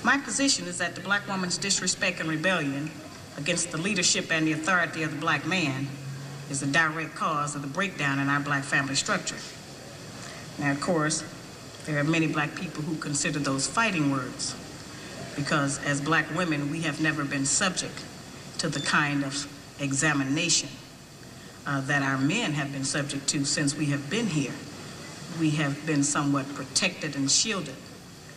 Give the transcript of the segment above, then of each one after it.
My position is that the black woman's disrespect and rebellion against the leadership and the authority of the black man is a direct cause of the breakdown in our black family structure. Now, of course, there are many black people who consider those fighting words because as black women, we have never been subject to the kind of examination that our men have been subject to since we have been here. We have been somewhat protected and shielded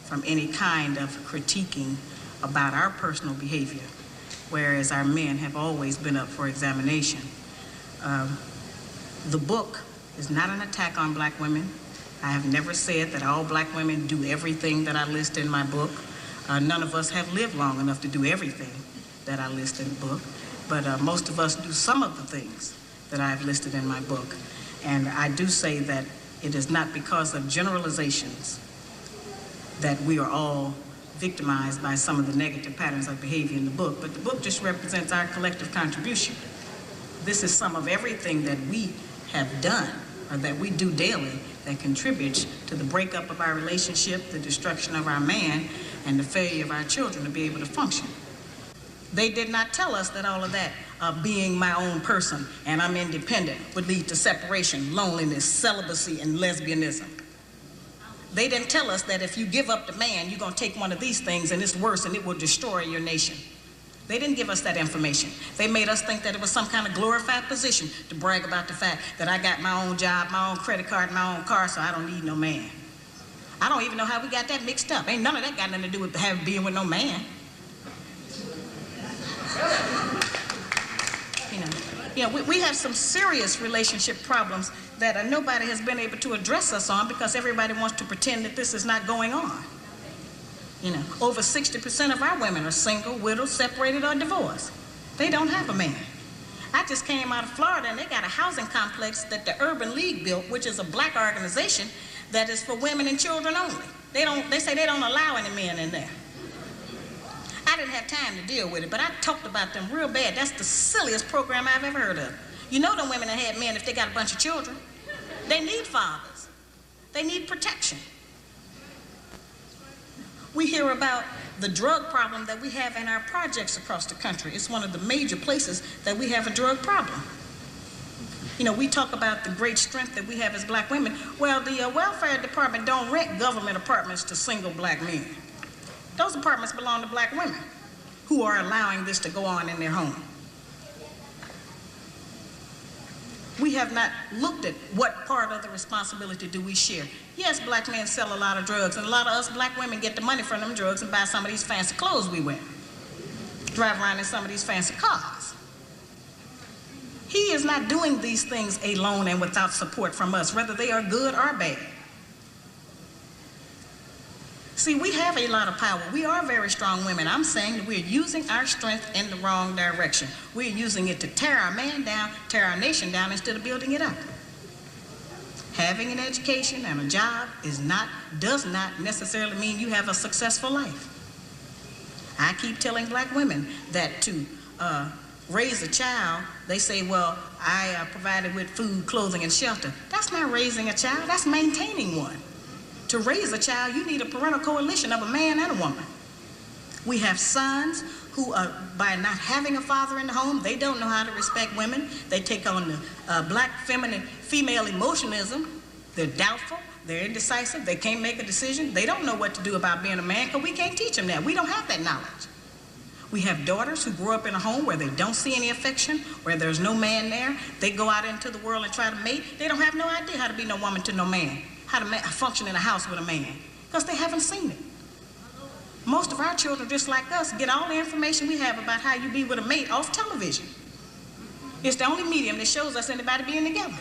from any kind of critiquing about our personal behavior, whereas our men have always been up for examination. The book is not an attack on black women. I have never said that all black women do everything that I list in my book. None of us have lived long enough to do everything that I list in the book, but most of us do some of the things that I've listed in my book. And I do say that it is not because of generalizations that we are all victimized by some of the negative patterns of behavior in the book, but the book just represents our collective contribution. This is some of everything that we have done, or that we do daily, that contributes to the breakup of our relationship, the destruction of our man, and the failure of our children to be able to function. They did not tell us that all of that, being my own person and I'm independent, would lead to separation, loneliness, celibacy, and lesbianism. They didn't tell us that if you give up the man, you're going to take one of these things and it's worse and it will destroy your nation. They didn't give us that information. They made us think that it was some kind of glorified position to brag about the fact that I got my own job, my own credit card, my own car, so I don't need no man. I don't even know how we got that mixed up. Ain't none of that got nothing to do with being with no man. We have some serious relationship problems that nobody has been able to address us on because everybody wants to pretend that this is not going on. Over 60% of our women are single, widowed, separated, or divorced. They don't have a man. I just came out of Florida and they got a housing complex that the Urban League built, which is a black organization that is for women and children only. They say they don't allow any men in there. I didn't have time to deal with it, but I talked about them real bad. That's the silliest program I've ever heard of. You know them women that had men if they got a bunch of children. They need fathers. They need protection. We hear about the drug problem that we have in our projects across the country. It's one of the major places that we have a drug problem. We talk about the great strength that we have as black women. Well, the welfare department don't rent government apartments to single black men. Those apartments belong to black women who are allowing this to go on in their home. We have not looked at what part of the responsibility do we share. Yes, black men sell a lot of drugs, and a lot of us black women get the money from them drugs and buy some of these fancy clothes we wear. Drive around in some of these fancy cars. He is not doing these things alone and without support from us, whether they are good or bad. See, we have a lot of power. We are very strong women. I'm saying that we're using our strength in the wrong direction. We're using it to tear our man down, tear our nation down, instead of building it up. Having an education and a job does not necessarily mean you have a successful life. I keep telling black women that to raise a child, they say, well, I provided with food, clothing, and shelter. That's not raising a child, that's maintaining one. To raise a child, you need a parental coalition of a man and a woman. We have sons who, by not having a father in the home, they don't know how to respect women. They take on the black female emotionalism. They're doubtful, they're indecisive, they can't make a decision. They don't know what to do about being a man because we can't teach them that. We don't have that knowledge. We have daughters who grow up in a home where they don't see any affection, where there's no man there. They go out into the world and try to mate. They don't have no idea how to be no woman to no man, how to function in a house with a man, because they haven't seen it. Most of our children, just like us, get all the information we have about how you be with a mate off television. It's the only medium that shows us anybody being together.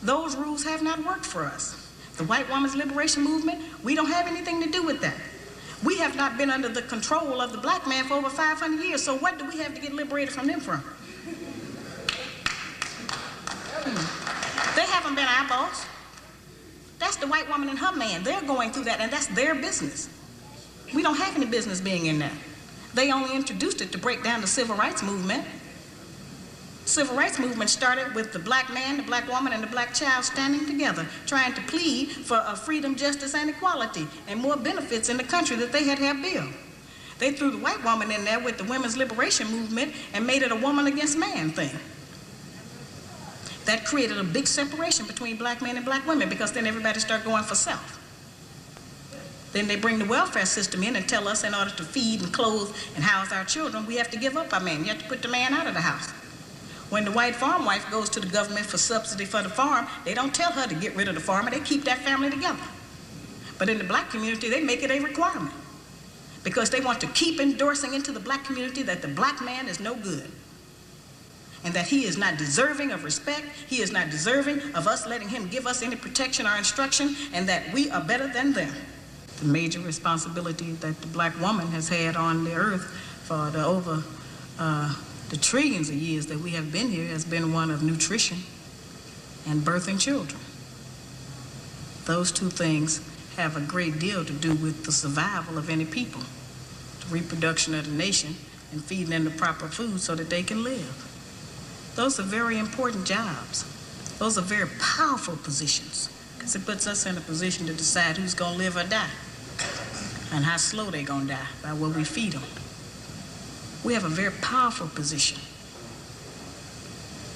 Those rules have not worked for us. The white woman's liberation movement, we don't have anything to do with that. We have not been under the control of the black man for over 500 years, so what do we have to get liberated from them from? They haven't been our boss. That's the white woman and her man. They're going through that, and that's their business. We don't have any business being in that. They only introduced it to break down the civil rights movement. Civil rights movement started with the black man, the black woman, and the black child standing together, trying to plead for freedom, justice, and equality, and more benefits in the country that they had built. They threw the white woman in there with the women's liberation movement and made it a woman against man thing. That created a big separation between black men and black women, because then everybody started going for self. Then they bring the welfare system in and tell us in order to feed and clothe and house our children, we have to give up our man. You have to put the man out of the house. When the white farm wife goes to the government for subsidy for the farm, they don't tell her to get rid of the farmer, they keep that family together. But in the black community, they make it a requirement, because they want to keep endorsing into the black community that the black man is no good, and that he is not deserving of respect, he is not deserving of us letting him give us any protection or instruction, and that we are better than them. The major responsibility that the black woman has had on the earth for the trillions of years that we have been here has been one of nutrition and birthing children. Those two things have a great deal to do with the survival of any people, the reproduction of the nation, and feeding them the proper food so that they can live. Those are very important jobs. Those are very powerful positions, because it puts us in a position to decide who's going to live or die, and how slow they're going to die by what we feed them. We have a very powerful position.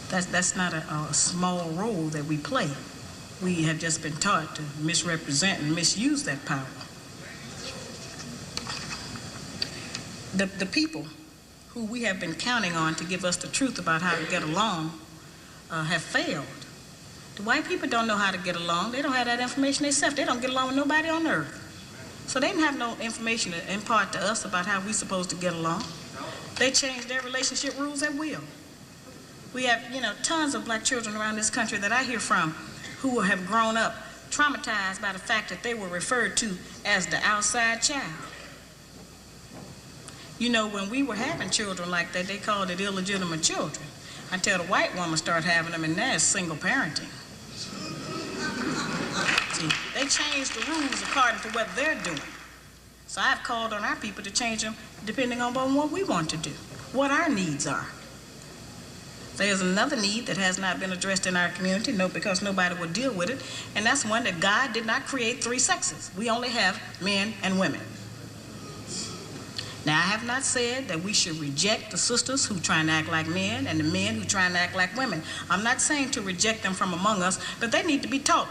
That's not a small role that we play. We have just been taught to misrepresent and misuse that power. The people who we have been counting on to give us the truth about how to get along have failed. The white people don't know how to get along. They don't have that information themselves. They don't get along with nobody on earth. So they didn't have no information to impart to us about how we're supposed to get along. They changed their relationship rules at will. We have, tons of black children around this country that I hear from who have grown up traumatized by the fact that they were referred to as the outside child. When we were having children like that, they called it illegitimate children, until the white woman started having them, and now it's single parenting. See, they changed the rules according to what they're doing. So I've called on our people to change them depending on what we want to do, what our needs are. There's another need that has not been addressed in our community, because nobody will deal with it, and that's one that God did not create three sexes. We only have men and women. Now, I have not said that we should reject the sisters who try and act like men and the men who try and act like women. I'm not saying to reject them from among us, but they need to be taught.